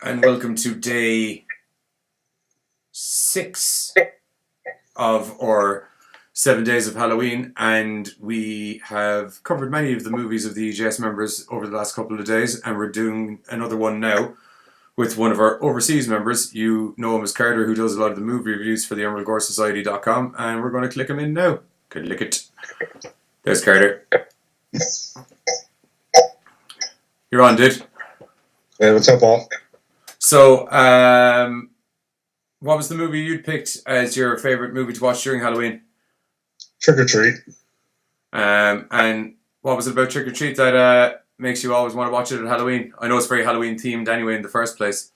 and welcome to day 6 of our 7 days of Halloween, and we have covered many of the movies of the EGS members over the last couple of days, and we're doing another one now with one of our overseas members. You know him as Carter, who does a lot of the movie reviews for the EmeraldGoreSociety's.com, and we're going to click him in now. Click it. There's Carter. You're on, dude. Hey, what's up, Paul? So, what was the movie you'd picked as your favourite movie to watch during Halloween? Trick or Treat. And what was it about Trick or Treat that makes you always want to watch it at Halloween? I know it's very Halloween themed anyway in the first place.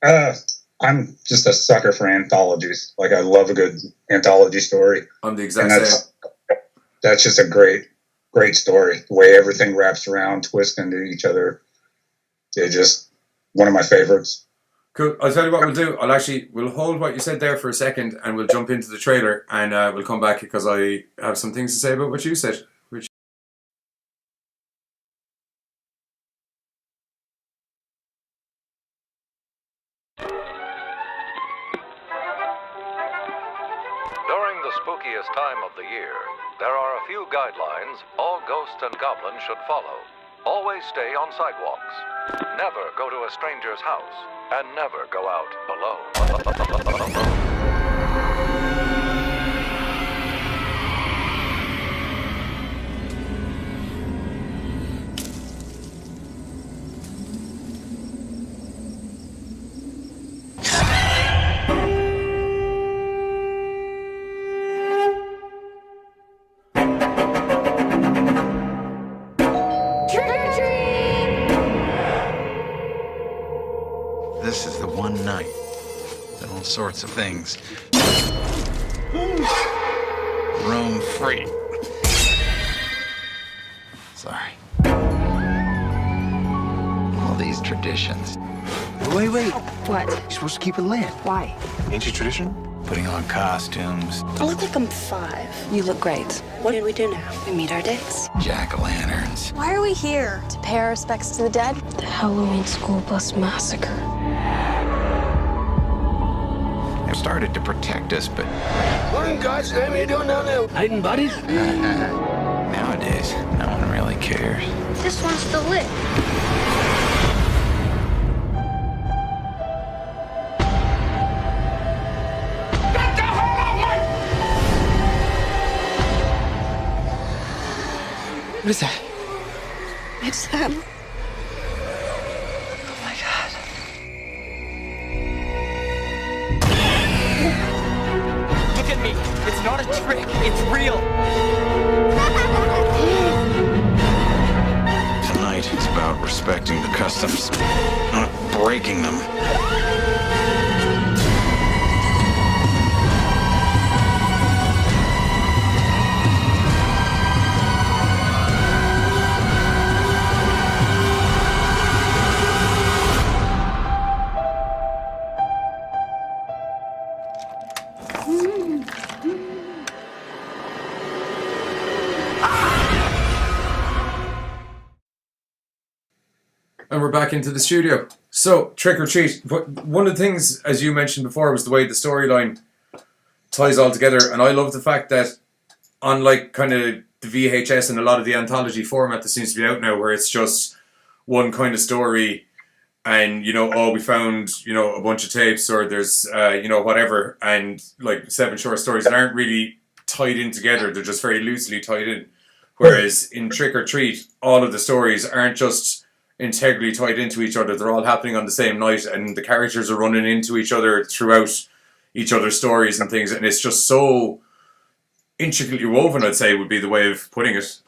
I'm just a sucker for anthologies. Like, I love a good anthology story. I'm the exact same. That's just a great story. The way everything wraps around, twists into each other. It's just one of my favorites. Cool. I'll tell you what we'll do. We'll hold what you said there for a second, and we'll jump into the trailer, and we'll come back because I have some things to say about what you said. During the spookiest time of the year, there are a few guidelines all ghosts and goblins should follow. Always stay on sidewalks. Never go to a stranger's house. And never go out alone. This is the one night that all sorts of things roam free. Sorry. All these traditions. Wait. What? You're supposed to keep it lit. Why? Ain't you tradition? Putting on costumes, I look like I'm 5. You look great. What did we do now? We meet our dates. jack-o'-lanterns. Why are we here? To pay our respects to the dead? The Halloween school bus massacre. They started to protect us, but What in God's name are you doing down there? Hiding bodies? nowadays, no one really cares. This one's still lit. What is that? It's them. Oh my God. Look at me. It's not a trick. It's real. Tonight is about respecting the customs, not breaking them. And we're back into the studio. So, Trick or Treat. One of the things, as you mentioned before, was the way the storyline ties all together. And I love the fact that, unlike kind of the VHS and a lot of the anthology format that seems to be out now, where it's just one kind of story, and we found a bunch of tapes, or there's whatever, and like 7 short stories that aren't really tied in together. They're just very loosely tied in. Whereas in Trick or Treat, all of the stories aren't just integrally tied into each other. They're all happening on the same night, and the characters are running into each other throughout each other's stories and things, and it's just so intricately woven, I'd say, would be the way of putting it.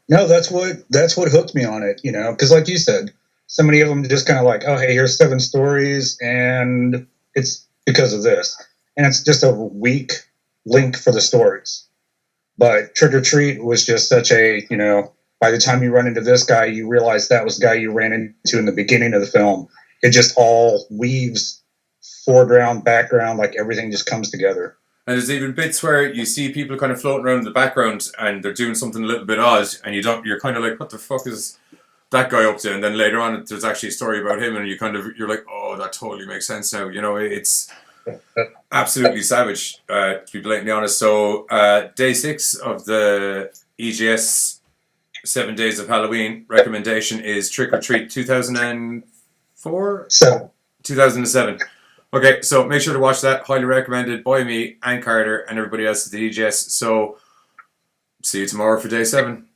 No, that's what hooked me on it, because like you said, so many of them just kind of like, oh, hey, here's 7 stories, and it's because of this. And it's just a weak link for the stories. But Trick or Treat was just such a, by the time you run into this guy, you realize that was the guy you ran into in the beginning of the film. It just all weaves foreground, background, like everything just comes together. And there's even bits where you see people kind of floating around in the background and they're doing something a little bit odd, and you're kind of like, what the fuck is that guy up to, and then later on there's actually a story about him, and you're like, oh, that totally makes sense now. You know, it's absolutely savage, to be blatantly honest. So day 6 of the EGS 7 Days of Halloween recommendation is Trick or Treat 2004? 2007. Okay, so make sure to watch that. Highly recommended by me and Carter and everybody else at the EGS. So see you tomorrow for day 7.